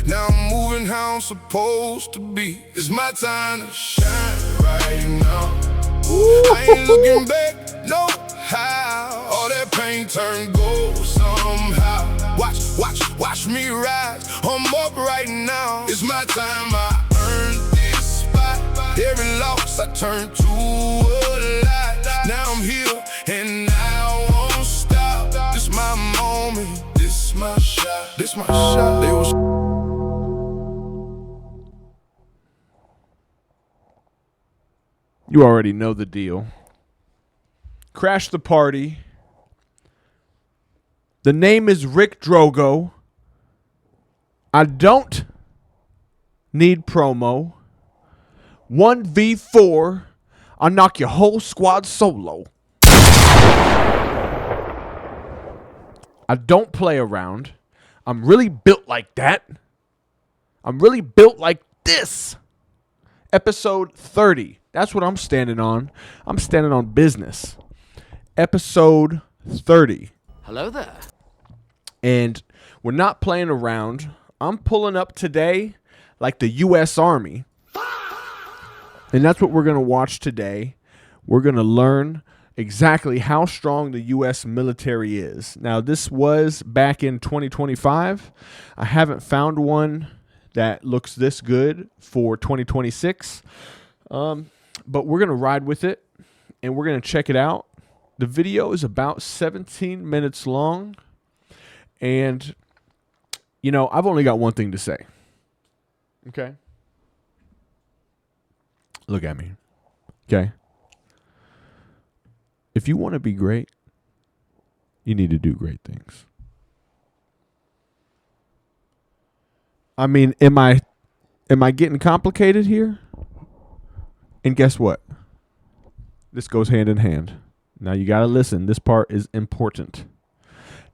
Now I'm moving how I'm supposed to be. It's my time to shine right now. I ain't looking back, no how. All that pain turned gold somehow. Watch me rise. I'm up right now. It's my time, I earned this spot. Every loss I turned to a lot. Now I'm here and I won't stop. This my moment, this my shot. This my shot. They was You already know the deal. Crash the party. The name is Rick Drogo. I don't need promo. 1v4. I'll knock your whole squad solo. I don't play around. I'm really built like that. I'm really built like this. Episode 30. That's what I'm standing on. I'm standing on business. Episode 30. Hello there. And we're not playing around. I'm pulling up today like the U.S. Army. And that's what we're going to watch today. We're going to learn exactly how strong the U.S. military is. Now, this was back in 2025. I haven't found one that looks this good for 2026. But we're going to ride with it, and we're going to check it out. The video is about 17 minutes long. And, you know, I've only got one thing to say. Okay? Look at me. Okay? If you want to be great, you need to do great things. I mean, am I getting complicated here? And guess what? This goes hand in hand. Now you got to listen. This part is important.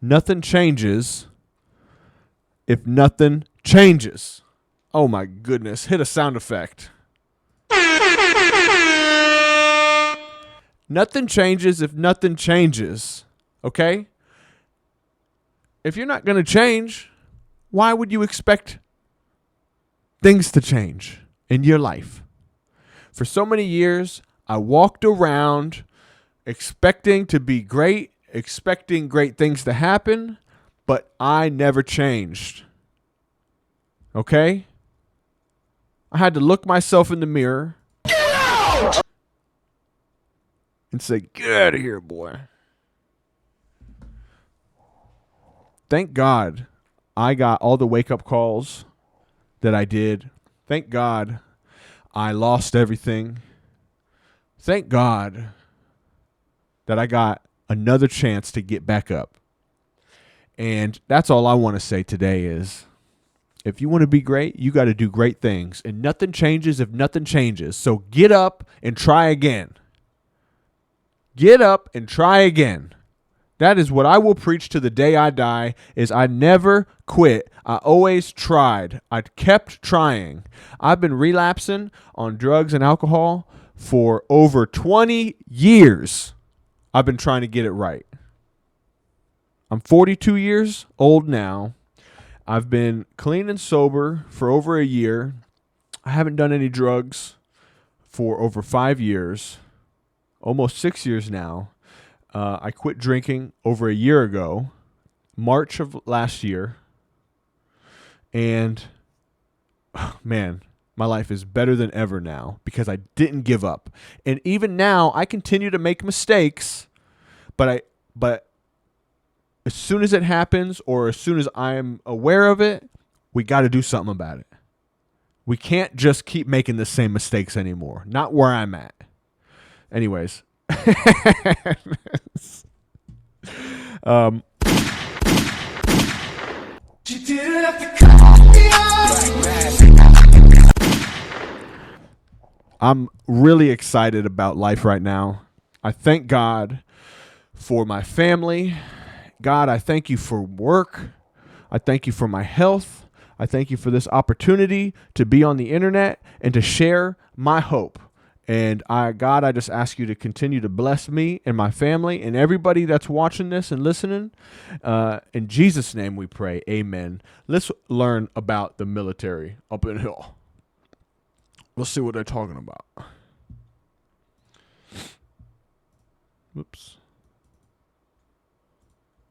Nothing changes if nothing changes. Oh my goodness. Hit a sound effect. Nothing changes if nothing changes. Okay? If you're not going to change, why would you expect things to change in your life? For so many years, I walked around expecting to be great, expecting great things to happen, but I never changed. Okay? I had to look myself in the mirror. Get out! And say, get out of here, boy. Thank God I got all the wake-up calls that I did. Thank God I lost everything. Thank God that I got another chance to get back up. And that's all I want to say today is, if you want to be great, you got to do great things. And nothing changes if nothing changes. So get up and try again. Get up and try again. That is what I will preach to the day I die, is I never quit. I always tried. I kept trying. I've been relapsing on drugs and alcohol for over 20 years. I've been trying to get it right. I'm 42 years old now. I've been clean and sober for over a year. I haven't done any drugs for over 5 years, almost 6 years now. I quit drinking over a year ago, March of last year. And, man, my life is better than ever now because I didn't give up. And even now, I continue to make mistakes, but as soon as it happens or as soon as I'm aware of it, we got to do something about it. We can't just keep making the same mistakes anymore. Not where I'm at. Anyways. I'm really excited about life right now. I thank God for my family. God, I thank you for work. I thank you for my health. I thank you for this opportunity to be on the internet and to share my hope And God, I just ask you to continue to bless me and my family and everybody that's watching this and listening. In Jesus' name we pray. Amen. Let's learn about the military up in here. Let's see what they're talking about. Whoops.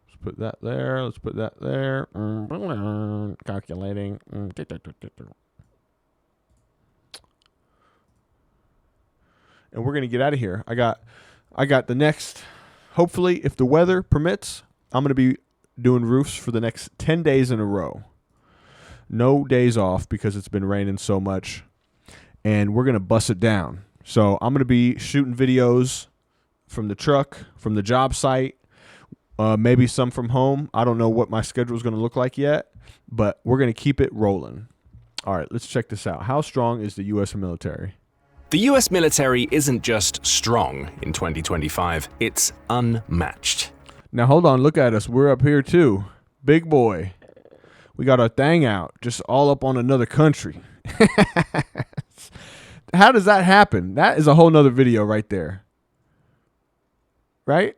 Let's put that there. Let's put that there. Calculating. And we're going to get out of here. I got the next, hopefully, if the weather permits, I'm going to be doing roofs for the next 10 days in a row. No days off because it's been raining so much. And we're going to bust it down. So I'm going to be shooting videos from the truck, from the job site, maybe some from home. I don't know what my schedule is going to look like yet, but we're going to keep it rolling. All right, let's check this out. How strong is the U.S. military? The US military isn't just strong in 2025, it's unmatched. Now, hold on. Look at us. We're up here, too. Big boy. We got our thing out, just all up on another country. How does that happen? That is a whole nother video right there. Right?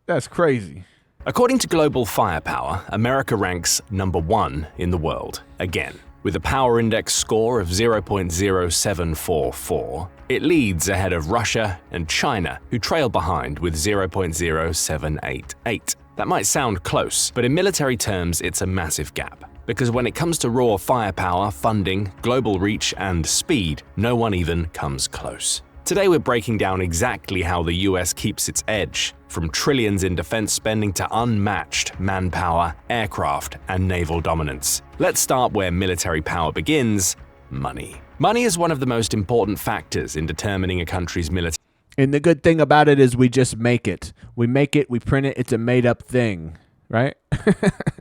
That's crazy. According to Global Firepower, America ranks number 1 in the world, again. With a power index score of 0.0744, it leads ahead of Russia and China, who trail behind with 0.0788. That might sound close, but in military terms, it's a massive gap. Because when it comes to raw firepower, funding, global reach, and speed, no one even comes close. Today we're breaking down exactly how the US keeps its edge, from trillions in defense spending to unmatched manpower, aircraft, and naval dominance. Let's start where military power begins: money. Money is one of the most important factors in determining a country's military. And the good thing about it is we just make it. We make it, we print it, it's a made-up thing, right?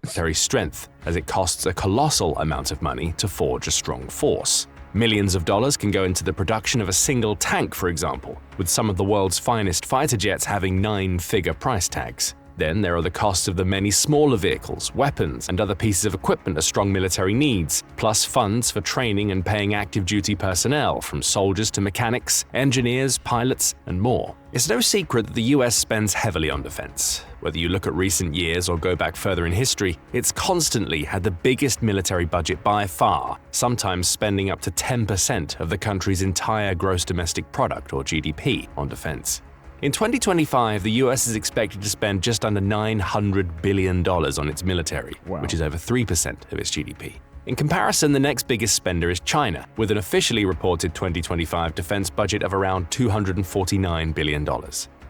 Military strength, as it costs a colossal amount of money to forge a strong force. Millions of dollars can go into the production of a single tank, for example, with some of the world's finest fighter jets having 9-figure price tags. Then there are the costs of the many smaller vehicles, weapons, and other pieces of equipment a strong military needs, plus funds for training and paying active duty personnel, from soldiers to mechanics, engineers, pilots, and more. It's no secret that the US spends heavily on defense. Whether you look at recent years or go back further in history, it's constantly had the biggest military budget by far, sometimes spending up to 10% of the country's entire gross domestic product, or GDP, on defense. In 2025, the US is expected to spend just under $900 billion on its military, which is over 3% of its GDP. In comparison, the next biggest spender is China, with an officially reported 2025 defense budget of around $249 billion.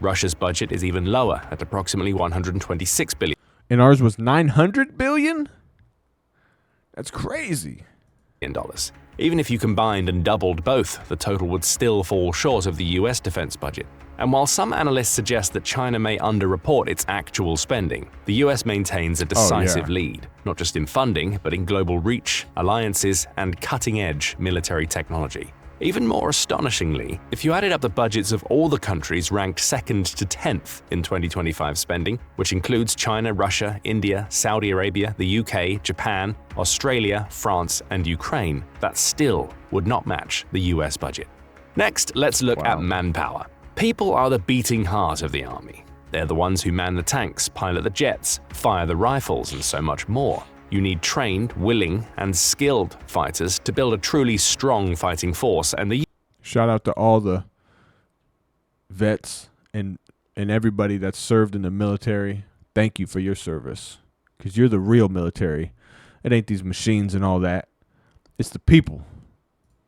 Russia's budget is even lower at approximately $126 billion. And ours was $900 billion? That's crazy. Even if you combined and doubled both, the total would still fall short of the US defense budget. And while some analysts suggest that China may underreport its actual spending, the US maintains a decisive lead, not just in funding, but in global reach, alliances, and cutting-edge military technology. Even more astonishingly, if you added up the budgets of all the countries ranked 2nd to 10th in 2025 spending, which includes China, Russia, India, Saudi Arabia, the UK, Japan, Australia, France, and Ukraine, that still would not match the US budget. Next, let's look at manpower. People are the beating heart of the army. They're the ones who man the tanks, pilot the jets, fire the rifles, and so much more. You need trained, willing, and skilled fighters to build a truly strong fighting force, and the Shout out to all the vets and everybody that's served in the military. Thank you for your service, because you're the real military. It ain't these machines and all that. It's the people.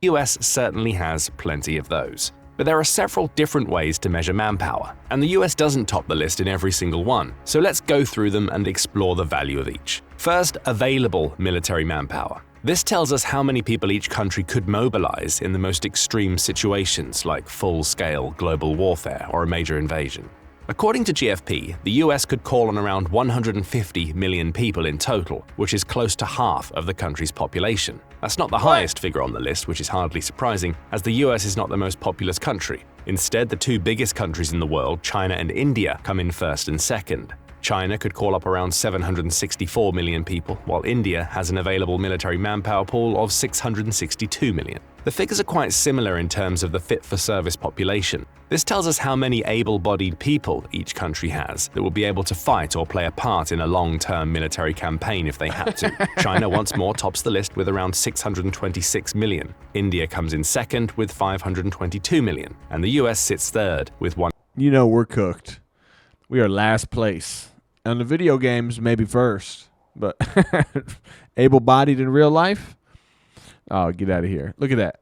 US certainly has plenty of those. But there are several different ways to measure manpower, and the US doesn't top the list in every single one, so let's go through them and explore the value of each. First, available military manpower. This tells us how many people each country could mobilize in the most extreme situations like full-scale global warfare or a major invasion. According to GFP, the US could call on around 150 million people in total, which is close to half of the country's population. That's not the highest figure on the list, which is hardly surprising, as the US is not the most populous country. Instead, the two biggest countries in the world, China and India, come in first and second. China could call up around 764 million people, while India has an available military manpower pool of 662 million. The figures are quite similar in terms of the fit-for-service population. This tells us how many able-bodied people each country has that will be able to fight or play a part in a long-term military campaign if they had to. China once more tops the list with around 626 million. India comes in second with 522 million, and the US sits third with 1. You know we're cooked. We are last place. And the video games, maybe first. But able-bodied in real life? Oh, get out of here. Look at that.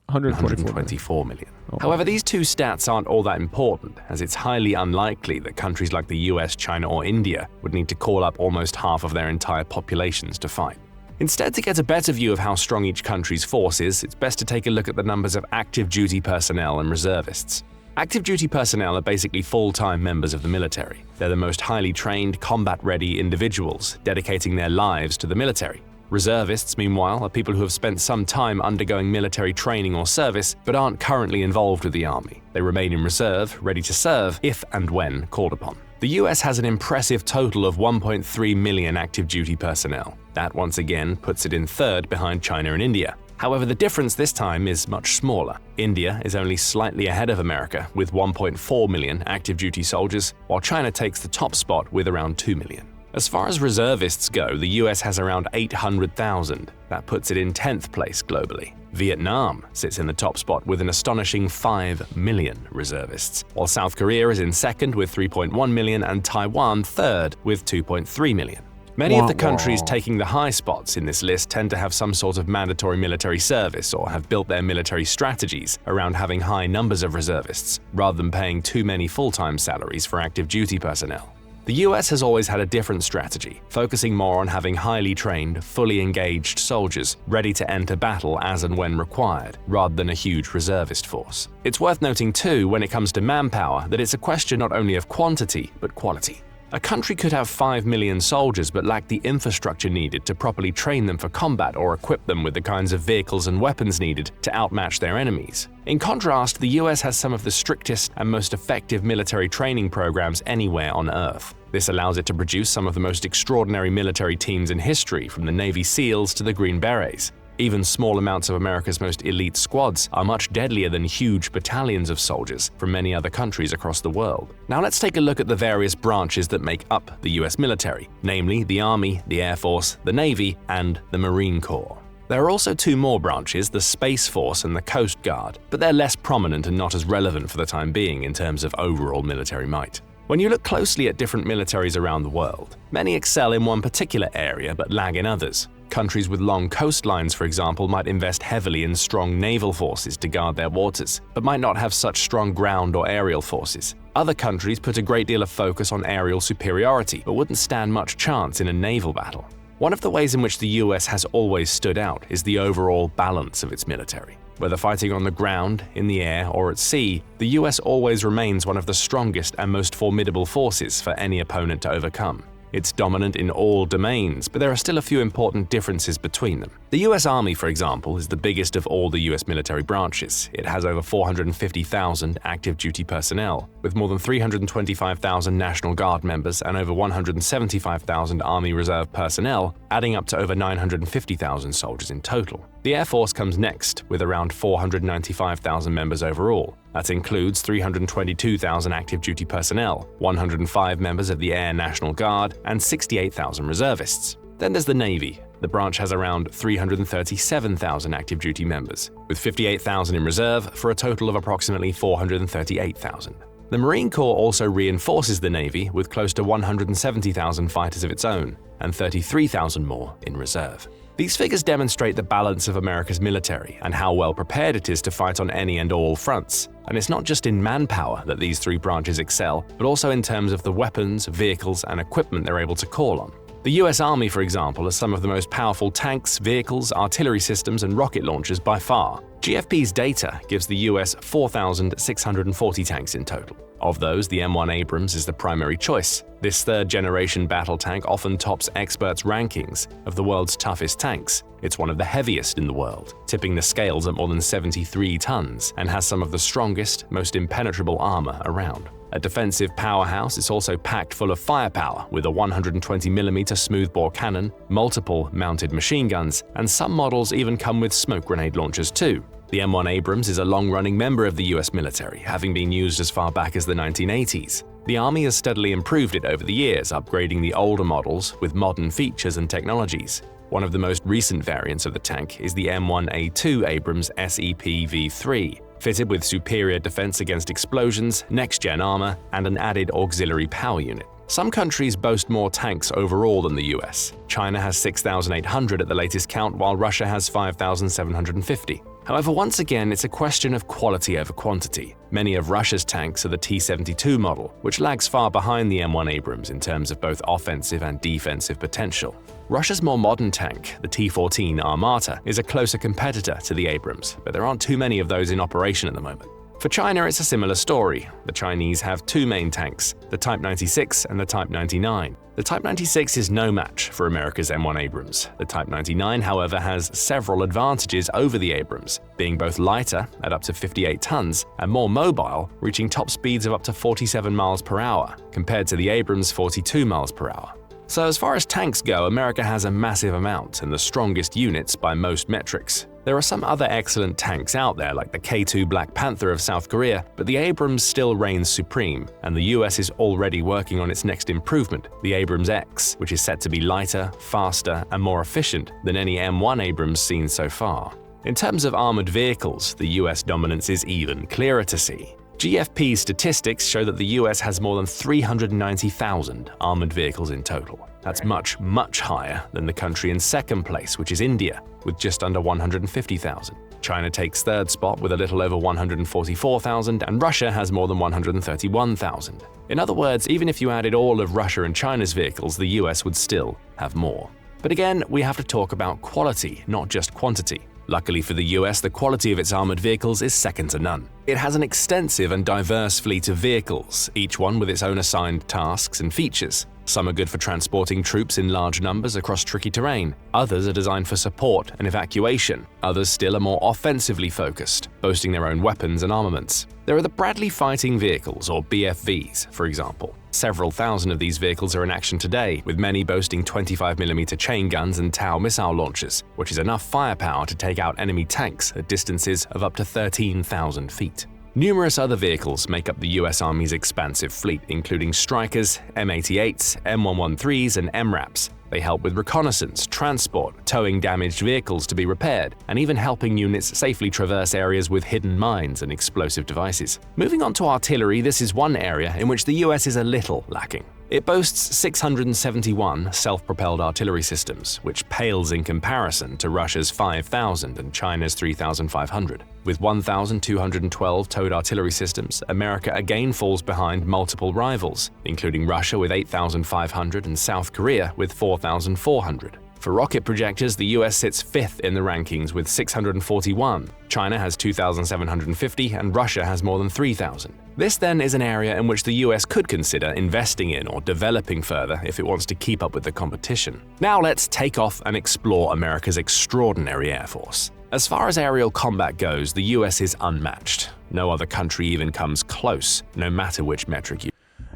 124 million. However, these two stats aren't all that important, as it's highly unlikely that countries like the US, China, or India would need to call up almost half of their entire populations to fight. Instead, to get a better view of how strong each country's force is, it's best to take a look at the numbers of active duty personnel and reservists. Active duty personnel are basically full-time members of the military. They're the most highly trained, combat-ready individuals, dedicating their lives to the military. Reservists, meanwhile, are people who have spent some time undergoing military training or service, but aren't currently involved with the army. They remain in reserve, ready to serve if and when called upon. The US has an impressive total of 1.3 million active duty personnel. That once again puts it in third behind China and India. However, the difference this time is much smaller. India is only slightly ahead of America with 1.4 million active duty soldiers, while China takes the top spot with around 2 million. As far as reservists go, the US has around 800,000. That puts it in 10th place globally. Vietnam sits in the top spot with an astonishing 5 million reservists, while South Korea is in second with 3.1 million and Taiwan third with 2.3 million. Many of the countries taking the high spots in this list tend to have some sort of mandatory military service or have built their military strategies around having high numbers of reservists, rather than paying too many full-time salaries for active duty personnel. The US has always had a different strategy, focusing more on having highly trained, fully engaged soldiers ready to enter battle as and when required, rather than a huge reservist force. It's worth noting too, when it comes to manpower, that it's a question not only of quantity, but quality. A country could have 5 million soldiers but lack the infrastructure needed to properly train them for combat or equip them with the kinds of vehicles and weapons needed to outmatch their enemies. In contrast, the US has some of the strictest and most effective military training programs anywhere on Earth. This allows it to produce some of the most extraordinary military teams in history, from the Navy SEALs to the Green Berets. Even small amounts of America's most elite squads are much deadlier than huge battalions of soldiers from many other countries across the world. Now let's take a look at the various branches that make up the US military, namely the Army, the Air Force, the Navy, and the Marine Corps. There are also two more branches, the Space Force and the Coast Guard, but they're less prominent and not as relevant for the time being in terms of overall military might. When you look closely at different militaries around the world, many excel in one particular area but lag in others. Countries with long coastlines, for example, might invest heavily in strong naval forces to guard their waters, but might not have such strong ground or aerial forces. Other countries put a great deal of focus on aerial superiority, but wouldn't stand much chance in a naval battle. One of the ways in which the US has always stood out is the overall balance of its military. Whether fighting on the ground, in the air, or at sea, the US always remains one of the strongest and most formidable forces for any opponent to overcome. It's dominant in all domains, but there are still a few important differences between them. The US Army, for example, is the biggest of all the US military branches. It has over 450,000 active duty personnel, with more than 325,000 National Guard members and over 175,000 Army Reserve personnel, adding up to over 950,000 soldiers in total. The Air Force comes next, with around 495,000 members overall. That includes 322,000 active duty personnel, 105 members of the Air National Guard, and 68,000 reservists. Then there's the Navy. The branch has around 337,000 active duty members, with 58,000 in reserve for a total of approximately 438,000. The Marine Corps also reinforces the Navy with close to 170,000 fighters of its own, and 33,000 more in reserve. These figures demonstrate the balance of America's military and how well prepared it is to fight on any and all fronts. And it's not just in manpower that these three branches excel, but also in terms of the weapons, vehicles, and equipment they're able to call on. The US Army, for example, has some of the most powerful tanks, vehicles, artillery systems, and rocket launchers by far. GFP's data gives the US 4,640 tanks in total. Of those, the M1 Abrams is the primary choice. This third-generation battle tank often tops experts' rankings of the world's toughest tanks. It's one of the heaviest in the world, tipping the scales at more than 73 tons, and has some of the strongest, most impenetrable armor around. A defensive powerhouse, it's also packed full of firepower with a 120mm smoothbore cannon, multiple mounted machine guns, and some models even come with smoke grenade launchers too. The M1 Abrams is a long-running member of the US military, having been used as far back as the 1980s. The Army has steadily improved it over the years, upgrading the older models with modern features and technologies. One of the most recent variants of the tank is the M1A2 Abrams SEP-V3, fitted with superior defense against explosions, next-gen armor, and an added auxiliary power unit. Some countries boast more tanks overall than the US. China has 6,800 at the latest count, while Russia has 5,750. However, once again, it's a question of quality over quantity. Many of Russia's tanks are the T-72 model, which lags far behind the M1 Abrams in terms of both offensive and defensive potential. Russia's more modern tank, the T-14 Armata, is a closer competitor to the Abrams, but there aren't too many of those in operation at the moment. For China, it's a similar story. The Chinese have two main tanks, the Type 96 and the Type 99. The Type 96 is no match for America's M1 Abrams. The Type 99, however, has several advantages over the Abrams, being both lighter at up to 58 tons and more mobile, reaching top speeds of up to 47 miles per hour, compared to the Abrams' 42 miles per hour. So as far as tanks go, America has a massive amount and the strongest units by most metrics. There are some other excellent tanks out there like the K2 Black Panther of South Korea, but the Abrams still reigns supreme, and the US is already working on its next improvement, the Abrams X, which is set to be lighter, faster, and more efficient than any M1 Abrams seen so far. In terms of armored vehicles, the US dominance is even clearer to see. GFP statistics show that the US has more than 390,000 armored vehicles in total. That's much, much higher than the country in second place, which is India, with just under 150,000. China takes third spot with a little over 144,000, and Russia has more than 131,000. In other words, even if you added all of Russia and China's vehicles, the US would still have more. But again, we have to talk about quality, not just quantity. Luckily for the US, the quality of its armored vehicles is second to none. It has an extensive and diverse fleet of vehicles, each one with its own assigned tasks and features. Some are good for transporting troops in large numbers across tricky terrain. Others are designed for support and evacuation. Others still are more offensively focused, boasting their own weapons and armaments. There are the Bradley Fighting Vehicles, or BFVs, for example. Several thousand of these vehicles are in action today, with many boasting 25mm chain guns and Tau missile launchers, which is enough firepower to take out enemy tanks at distances of up to 13,000 feet. Numerous other vehicles make up the US Army's expansive fleet, including Strykers, M88s, M113s, and MRAPs. They help with reconnaissance, transport, towing damaged vehicles to be repaired, and even helping units safely traverse areas with hidden mines and explosive devices. Moving on to artillery, this is one area in which the US is a little lacking. It boasts 671 self-propelled artillery systems, which pales in comparison to Russia's 5,000 and China's 3,500. With 1,212 towed artillery systems, America again falls behind multiple rivals, including Russia with 8,500 and South Korea with 4,400. For rocket projectors, the US sits fifth in the rankings with 641. China has 2,750 and Russia has more than 3,000. This then is an area in which the US could consider investing in or developing further if it wants to keep up with the competition. Now let's take off and explore America's extraordinary Air Force. As far as aerial combat goes, the US is unmatched. No other country even comes close, no matter which metric you.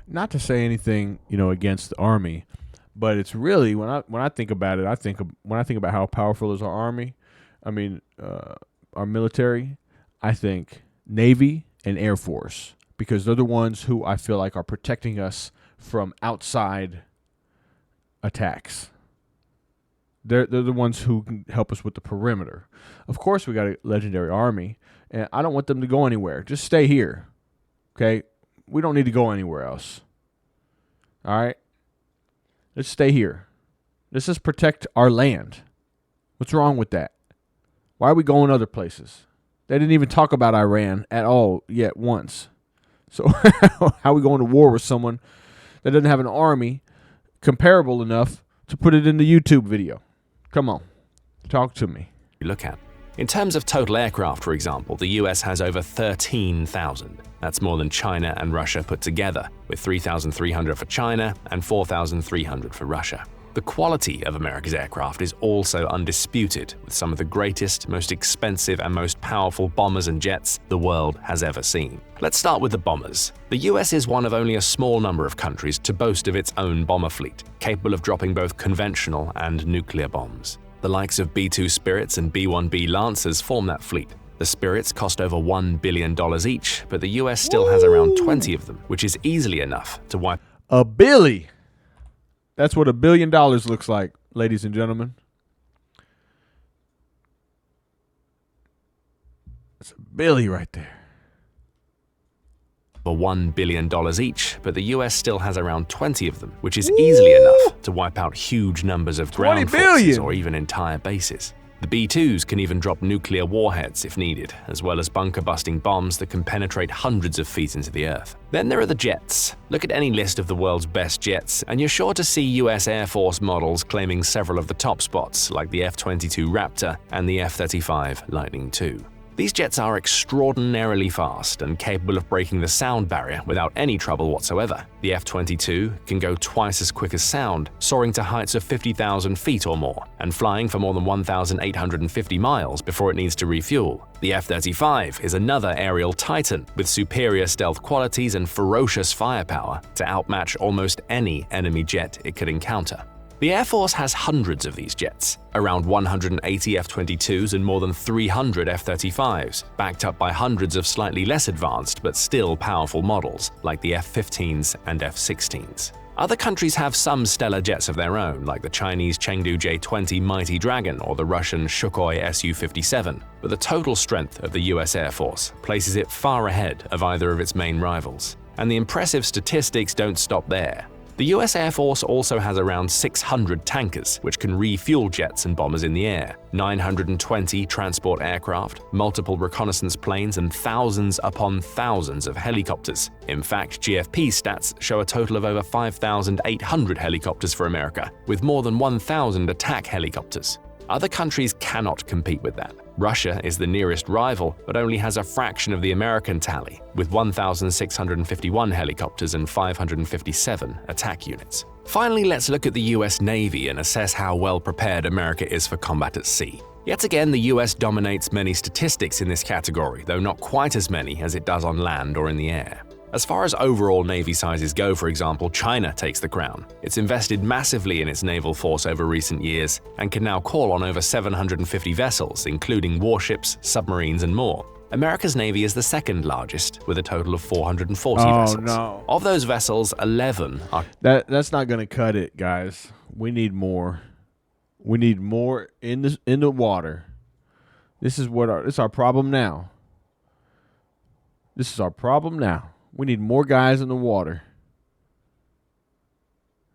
Not to say anything, against the Army, but it's really when I think about it, when I think about how powerful is our Army, our military, I think Navy and Air Force, because they're the ones who I feel like are protecting us from outside attacks. They're the ones who can help us with the perimeter. Of course, we got a legendary Army, and I don't want them to go anywhere. Just stay here, okay? We don't need to go anywhere else. All right? Let's stay here. Let's just protect our land. What's wrong with that? Why are we going other places? They didn't even talk about Iran at all yet once. So how are we going to war with someone that doesn't have an army comparable enough to put it in the YouTube video? Come on. Talk to me. Look at. In terms of total aircraft, for example, the US has over 13,000. That's more than China and Russia put together, with 3,300 for China and 4,300 for Russia. The quality of America's aircraft is also undisputed, with some of the greatest, most expensive, and most powerful bombers and jets the world has ever seen. Let's start with the bombers. The US is one of only a small number of countries to boast of its own bomber fleet, capable of dropping both conventional and nuclear bombs. The likes of B-2 Spirits and B-1B Lancers form that fleet. The Spirits cost over $1 billion each, but the US still has around 20 of them, which is easily enough to wipe A billy. That's what $1 billion looks like, ladies and gentlemen. That's a billy right there. for $1 billion each, but the US still has around 20 of them, which is easily enough to wipe out huge numbers of ground forces or even entire bases. The B-2s can even drop nuclear warheads if needed, as well as bunker-busting bombs that can penetrate hundreds of feet into the earth. Then there are the jets. Look at any list of the world's best jets, and you're sure to see US Air Force models claiming several of the top spots, like the F-22 Raptor and the F-35 Lightning II. These jets are extraordinarily fast and capable of breaking the sound barrier without any trouble whatsoever. The F-22 can go twice as quick as sound, soaring to heights of 50,000 feet or more, and flying for more than 1,850 miles before it needs to refuel. The F-35 is another aerial titan with superior stealth qualities and ferocious firepower to outmatch almost any enemy jet it could encounter. The Air Force has hundreds of these jets, around 180 F-22s and more than 300 F-35s, backed up by hundreds of slightly less advanced but still powerful models, like the F-15s and F-16s. Other countries have some stellar jets of their own, like the Chinese Chengdu J-20 Mighty Dragon or the Russian Sukhoi Su-57, but the total strength of the US Air Force places it far ahead of either of its main rivals. And the impressive statistics don't stop there. The US Air Force also has around 600 tankers, which can refuel jets and bombers in the air, 920 transport aircraft, multiple reconnaissance planes, and thousands upon thousands of helicopters. In fact, GFP stats show a total of over 5,800 helicopters for America, with more than 1,000 attack helicopters. Other countries cannot compete with that. Russia is the nearest rival, but only has a fraction of the American tally, with 1,651 helicopters and 557 attack units. Finally, let's look at the US Navy and assess how well prepared America is for combat at sea. Yet again, the US dominates many statistics in this category, though not quite as many as it does on land or in the air. As far as overall navy sizes go, for example, China takes the crown. It's invested massively in its naval force over recent years and can now call on over 750 vessels, including warships, submarines, and more. America's navy is the second largest, with a total of 440 vessels. No. Of those vessels, 11 are... That's not going to cut it, guys. We need more. We need more in the water. This is our problem now. This is our problem now. We need more guys in the water.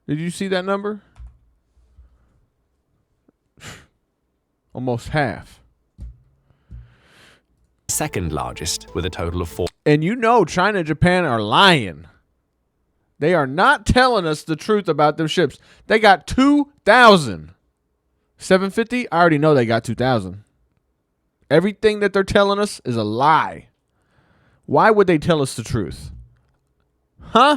Did you see that number? Almost half. Second largest, with a total of 4. And you know China and Japan are lying. They are not telling us the truth about them ships. They got 2,000. 750? I already know they got 2,000. Everything that they're telling us is a lie. Why would they tell us the truth? Huh?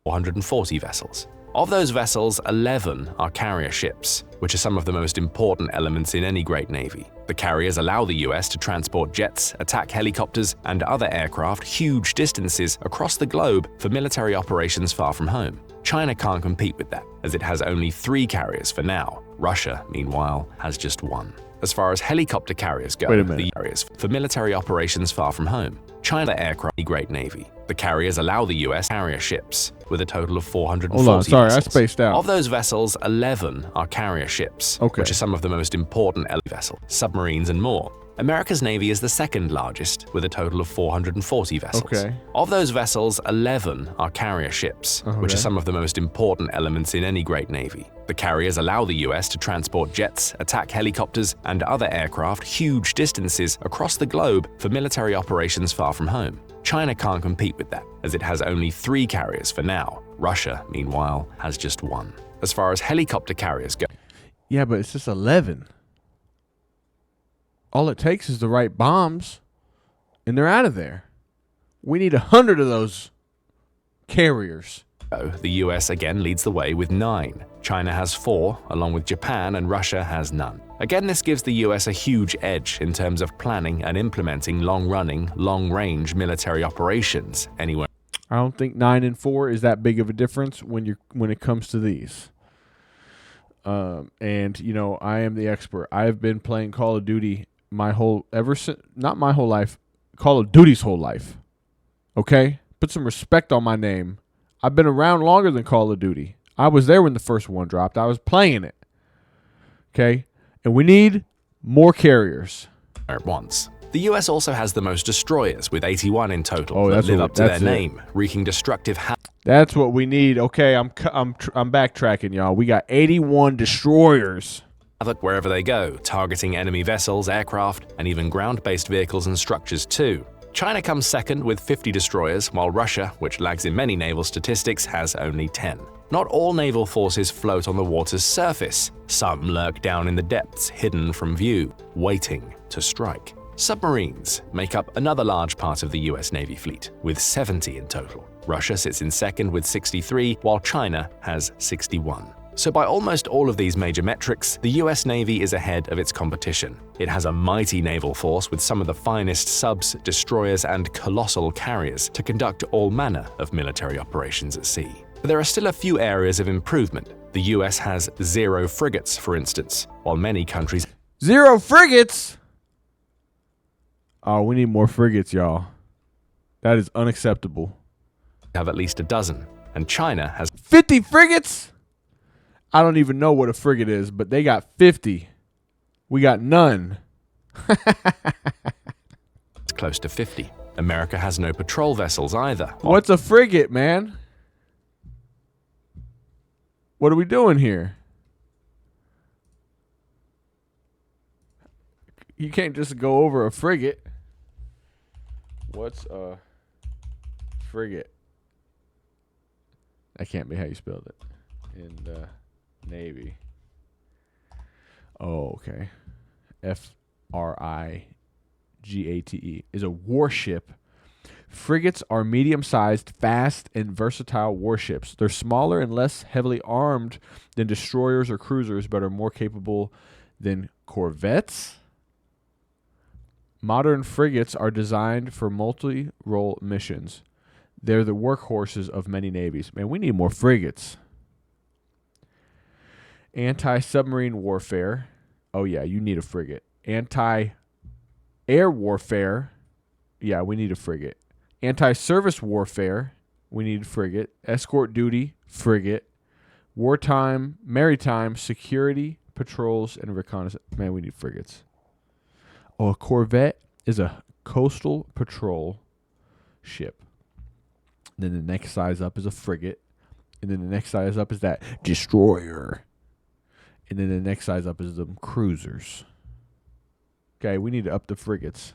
440 vessels. Of those vessels, 11 are carrier ships, which are some of the most important elements in any great navy. The carriers allow the US to transport jets, attack helicopters, and other aircraft huge distances across the globe for military operations far from home. China can't compete with that, as it has only 3 carriers for now. Russia, meanwhile, has just 1. As far as helicopter carriers go, the carriers for military operations far from home. China aircraft, great navy. The carriers allow the US carrier ships, with a total of 440 Hold on, sorry, vessels. I spaced out. Of those vessels, 11 are carrier ships, which are some of the most important vessels, submarines, and more. America's navy is the second largest, with a total of 440 vessels. Of those vessels, 11 are carrier ships, which are some of the most important elements in any great navy. The carriers allow the US to transport jets, attack helicopters, and other aircraft huge distances across the globe for military operations far from home. China can't compete with that, as it has only 3 carriers for now. Russia, meanwhile, has just 1. As far as helicopter carriers go... Yeah, but it's just 11. All it takes is the right bombs, and they're out of there. We need 100 of those carriers. The US again leads the way with 9. China has 4, along with Japan, and Russia has none. Again, this gives the US a huge edge in terms of planning and implementing long-running, long-range military operations anywhere. I don't think 9 and 4 is that big of a difference when it comes to these. And you know, I am the expert. I've been playing Call of Duty not my whole life, Call of Duty's whole life. Okay? Put some respect on my name. I've been around longer than Call of Duty. I was there when the first one dropped. I was playing it. Okay? And we need more carriers. At once. The US also has the most destroyers, with 81 in total, that live up to their name, wreaking destructive havoc. That's what we need. Okay, I'm backtracking, y'all. We got 81 destroyers. Wherever they go, targeting enemy vessels, aircraft, and even ground-based vehicles and structures too. China comes second with 50 destroyers, while Russia, which lags in many naval statistics, has only 10. Not all naval forces float on the water's surface. Some lurk down in the depths, hidden from view, waiting to strike. Submarines make up another large part of the US Navy fleet, with 70 in total. Russia sits in second with 63, while China has 61. So by almost all of these major metrics, the US Navy is ahead of its competition. It has a mighty naval force with some of the finest subs, destroyers, and colossal carriers to conduct all manner of military operations at sea. But there are still a few areas of improvement. The US has 0 frigates, for instance, while many countries 0 frigates? Oh, we need more frigates, y'all. That is unacceptable. have at least a dozen, and China has 50 frigates? I don't even know what a frigate is, but they got 50. We got none. close to 50. America has no patrol vessels either. What's a frigate, man? What are we doing here? You can't just go over a frigate. What's a frigate? That can't be how you spelled it. In the Navy. Oh, okay. Frigate is a warship. Frigates are medium-sized, fast, and versatile warships. They're smaller and less heavily armed than destroyers or cruisers, but are more capable than corvettes. Modern frigates are designed for multi-role missions. They're the workhorses of many navies. Man, we need more frigates. Anti-submarine warfare. Oh, yeah, you need a frigate. Anti-air warfare. Yeah, we need a frigate. Anti-service warfare. We need a frigate. Escort duty. Frigate. Wartime, maritime, security, patrols, and reconnaissance. Man, we need frigates. Oh, a corvette is a coastal patrol ship. Then the next size up is a frigate. And then the next size up is that destroyer. And then the next size up is the cruisers. Okay, we need to up the frigates.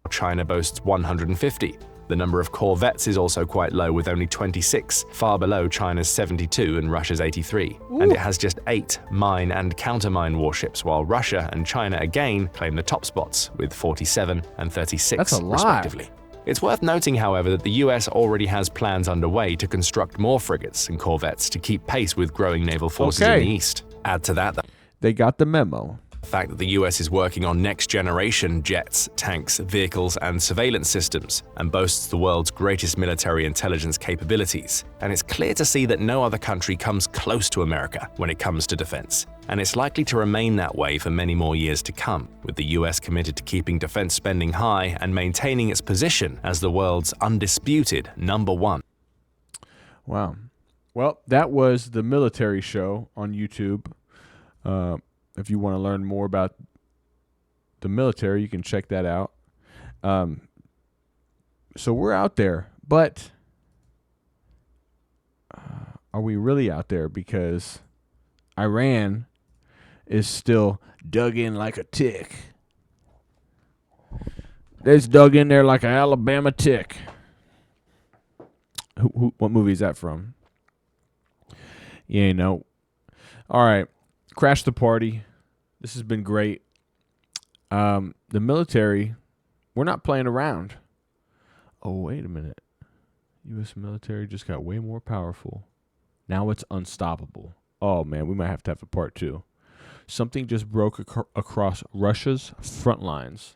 China boasts 150. The number of corvettes is also quite low, with only 26, far below China's 72 and Russia's 83. Ooh. And it has just 8 mine and countermine warships, while Russia and China again claim the top spots with 47 and 36, That's a lot. Respectively. It's worth noting, however, that the US already has plans underway to construct more frigates and corvettes to keep pace with growing naval forces in the East. Add to that they got the memo. The fact that the US is working on next-generation jets, tanks, vehicles, and surveillance systems, and boasts the world's greatest military intelligence capabilities. And it's clear to see that no other country comes close to America when it comes to defense. And it's likely to remain that way for many more years to come, with the US committed to keeping defense spending high and maintaining its position as the world's undisputed #1. Wow. Well, that was the military show on YouTube. If you want to learn more about the military, you can check that out. So we're out there, but are we really out there? Because Iran is still dug in like a tick. It's dug in there like an Alabama tick. What movie is that from? You ain't know. All right. Crash the party. This has been great. The military, we're not playing around. Oh, wait a minute. U.S. military just got way more powerful. Now it's unstoppable. Oh, man, we might have to have a part 2. Something just broke across Russia's front lines.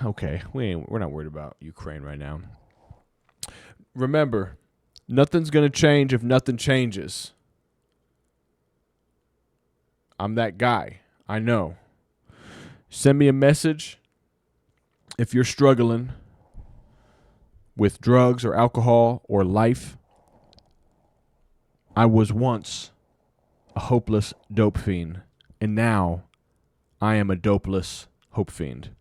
Okay, we're not worried about Ukraine right now. Remember, nothing's going to change if nothing changes. I'm that guy. I know. Send me a message if you're struggling with drugs or alcohol or life. I was once a hopeless dope fiend, and now I am a dopeless hope fiend.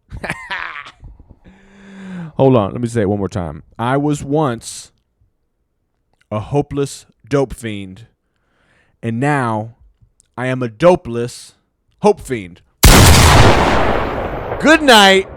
Hold on, let me say it one more time. I was once a hopeless dope fiend, and now I am a dopeless hope fiend. Good night.